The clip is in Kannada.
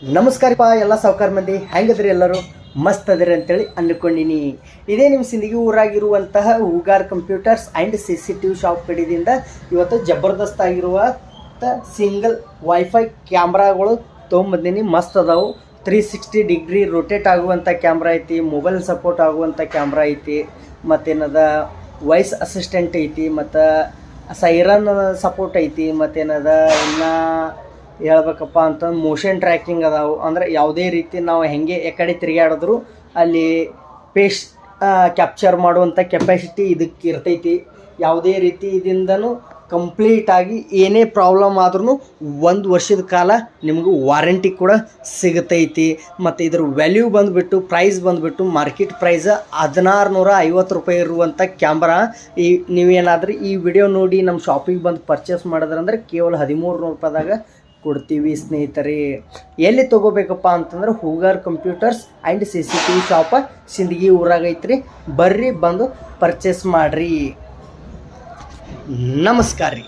ನಮಸ್ಕಾರಪ್ಪ ಎಲ್ಲ ಸಾವುಕಾರ ಮಂದಿ ಹೆಂಗದ್ರಿ ಎಲ್ಲರೂ ಮಸ್ತ್ ಅದಿರಿ ಅಂತೇಳಿ ಅಂದ್ಕೊಂಡಿನಿ. ಇದೇ ನಿಮ್ಮ ಸಿಂದಗಿ ಊರಾಗಿರುವಂತಹ Hoogar computers and CCTV shop ಕಡೆಯಿಂದ ಇವತ್ತು ಜಬರ್ದಸ್ತ್ ಆಗಿರುವ ಸಿಂಗಲ್ ವೈಫೈ ಕ್ಯಾಮ್ರಾಗಳು ತೊಗೊಂಬಂದಿನಿ. ಮಸ್ತ್ ಅದಾವು. 360 ಡಿಗ್ರಿ ರೊಟೇಟ್ ಆಗುವಂಥ ಕ್ಯಾಮ್ರಾ ಐತಿ, ಮೊಬೈಲ್ ಸಪೋರ್ಟ್ ಆಗುವಂಥ ಕ್ಯಾಮ್ರಾ ಐತಿ, ಮತ್ತೇನದ ವಾಯ್ಸ್ ಅಸಿಸ್ಟೆಂಟ್ ಐತಿ, ಮತ್ತು ಸೈರನ್ ಸಪೋರ್ಟ್ ಐತಿ, ಮತ್ತೇನದ ಇನ್ನು ಹೇಳ್ಬೇಕಪ್ಪ ಅಂತಂದು ಮೋಷನ್ ಟ್ರ್ಯಾಕಿಂಗ್ ಅದಾವು. ಅಂದರೆ ಯಾವುದೇ ರೀತಿ ನಾವು ಹೆಂಗೆ ಕಡೆ ತಿರುಗಾಡಿದ್ರು ಅಲ್ಲಿ ಪೇಸ್ ಕ್ಯಾಪ್ಚರ್ ಮಾಡುವಂಥ ಕೆಪಾಸಿಟಿ ಇದಕ್ಕೆ ಇರ್ತೈತಿ. ಯಾವುದೇ ರೀತಿ ಇದರಿಂದನೂ ಕಂಪ್ಲೀಟಾಗಿ ಏನೇ ಪ್ರಾಬ್ಲಮ್ ಆದ್ರೂ 1 ವರ್ಷದ ಕಾಲ ನಿಮಗೂ ವಾರಂಟಿ ಕೂಡ ಸಿಗುತ್ತೈತಿ. ಮತ್ತು ಇದ್ರ ವ್ಯಾಲ್ಯೂ ಬಂದುಬಿಟ್ಟು ಪ್ರೈಸ್ ಬಂದುಬಿಟ್ಟು ಮಾರ್ಕೆಟ್ ಪ್ರೈಸ್ 1650 ರೂಪಾಯಿ ಇರುವಂಥ ಕ್ಯಾಮ್ರಾ. ನೀವೇನಾದರೂ ಈ ವಿಡಿಯೋ ನೋಡಿ ನಮ್ಮ ಶಾಪಿಗೆ ಬಂದು ಪರ್ಚೇಸ್ ಮಾಡಿದ್ರಂದ್ರೆ ಕೇವಲ 1300 ರೂಪಾಯಿದಾಗ ಕೊಡ್ತೀವಿ ಸ್ನೇಹಿತರೆ. ಎಲ್ಲಿ ತೊಗೋಬೇಕಪ್ಪ ಅಂತಂದ್ರೆ ಹೂಗಾರ್ ಕಂಪ್ಯೂಟರ್ಸ್ ಆ್ಯಂಡ್ CCTV ಶಾಪ ಸಿಂದಗಿ ಊರಾಗೈತ್ರಿ. ಬರ್ರಿ ಬಂದು ಪರ್ಚೇಸ್ ಮಾಡಿರಿ. ನಮಸ್ಕಾರ ರೀ.